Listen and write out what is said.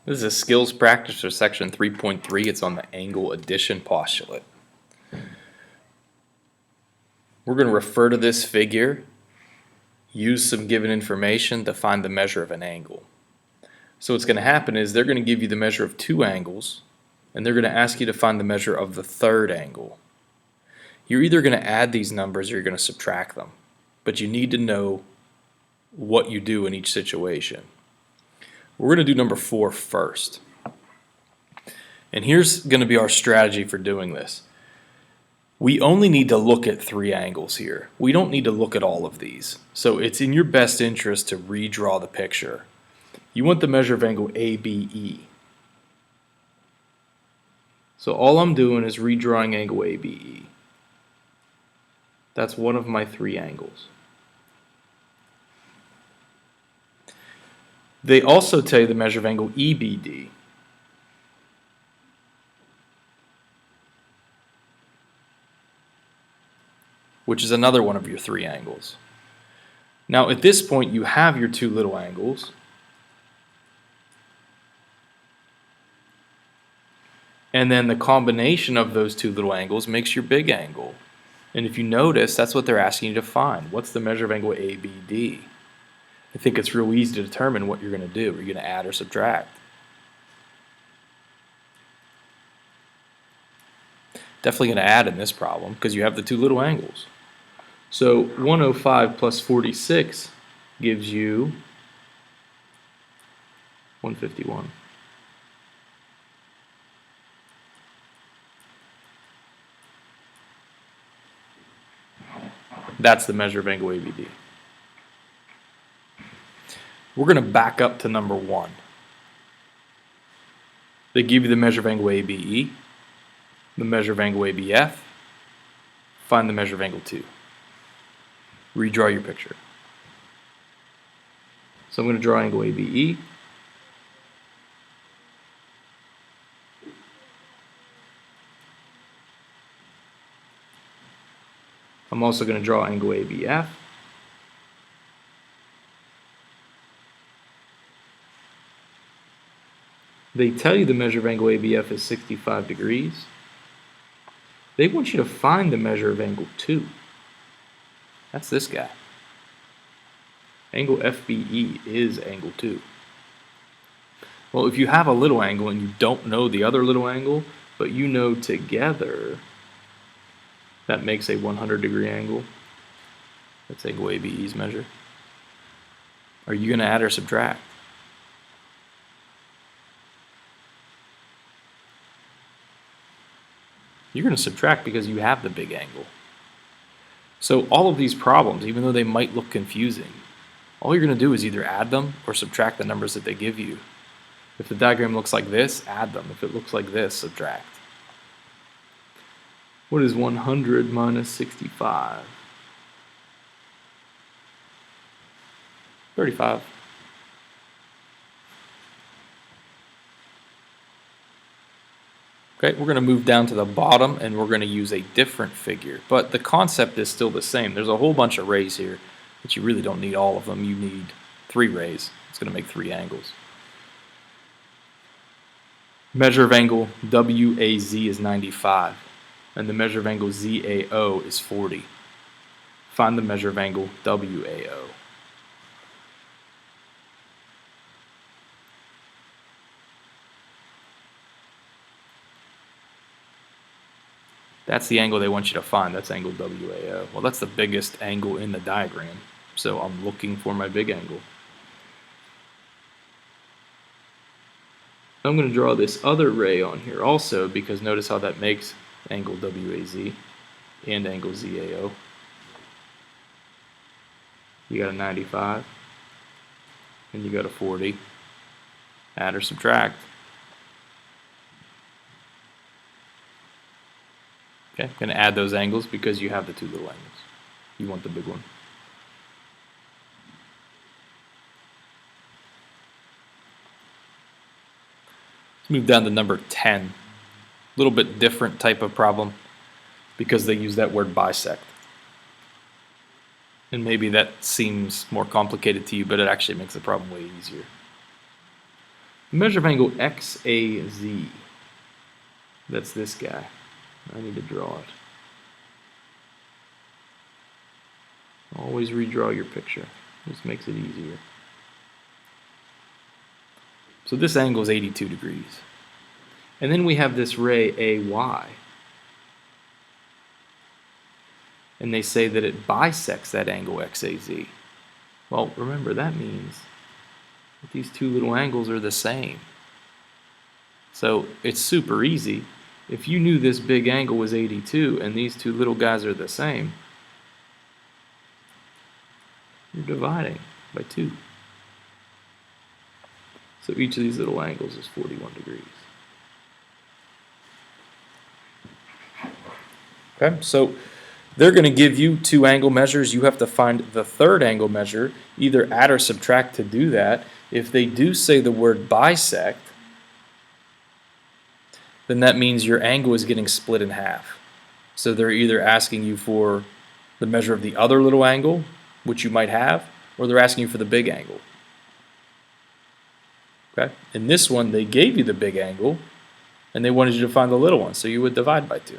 This is a skills practice for section 3.3. It's on the angle addition postulate. We're going to refer to this figure, use some given information to find the measure of an angle. So what's going to happen is they're going to give you the measure of two angles, and they're going to ask you to find the measure of the third angle. You're either going to add these numbers or you're going to subtract them, but you need to know what you do in each situation. We're going to do number 4 first. And here's going to be our strategy for doing this. We only need to look at 3 angles here. We don't need to look at all of these. So it's in your best interest to redraw the picture. You want the measure of angle ABE. So all I'm doing is redrawing angle ABE. That's one of my 3 angles. They also tell you the measure of angle EBD. Which is another one of your 3 angles. Now at this point you have your 2 little angles. And then the combination of those 2 little angles makes your big angle. And if you notice, that's what they're asking you to find. What's the measure of angle ABD? I think it's real easy to determine what you're going to do. Are you going to add or subtract? Definitely going to add in this problem because you have the 2 little angles. So 105 plus 46 gives you 151. That's the measure of angle ABD. We're going to back up to number 1. They give you the measure of angle ABE, the measure of angle ABF, find the measure of angle 2. Redraw your picture. So I'm going to draw angle ABE. I'm also going to draw angle ABF. They tell you the measure of angle ABF is 65 degrees. They want you to find the measure of angle 2. That's this guy. Angle FBE is angle 2. Well, if you have a little angle and you don't know the other little angle, but you know together that makes a 100-degree angle, that's angle ABE's measure, are you going to add or subtract? You're going to subtract because you have the big angle. So all of these problems, even though they might look confusing, all you're going to do is either add them or subtract the numbers that they give you. If the diagram looks like this, add them. If it looks like this, subtract. What is 100 minus 65? 35. Okay, we're going to move down to the bottom and we're going to use a different figure. But the concept is still the same. There's a whole bunch of rays here, but you really don't need all of them. You need 3 rays. It's going to make 3 angles. Measure of angle WAZ is 95, and the measure of angle ZAO is 40. Find the measure of angle WAO. That's the angle they want you to find. That's angle WAO. Well, that's the biggest angle in the diagram, so I'm looking for my big angle. I'm going to draw this other ray on here also because notice how that makes angle WAZ and angle ZAO. You got a 95 and you got a 40. Add or subtract. Okay, I'm going to add those angles because you have the 2 little angles. You want the big one. Let's move down to number 10. A little bit different type of problem because they use that word bisect. And maybe that seems more complicated to you, but it actually makes the problem way easier. Measure of angle XAZ. That's this guy. I need to draw it. Always redraw your picture. This makes it easier. So this angle is 82 degrees. And then we have this ray AY. And they say that it bisects that angle XAZ. Well, remember, that means that these two little angles are the same. So it's super easy. If you knew this big angle was 82 and these two little guys are the same, you're dividing by 2. So each of these little angles is 41 degrees. Okay, so they're going to give you 2 angle measures. You have to find the third angle measure, either add or subtract to do that. If they do say the word bisect, then that means your angle is getting split in half. So they're either asking you for the measure of the other little angle, which you might have, or they're asking you for the big angle. Okay? In this one, they gave you the big angle, and they wanted you to find the little one, so you would divide by 2.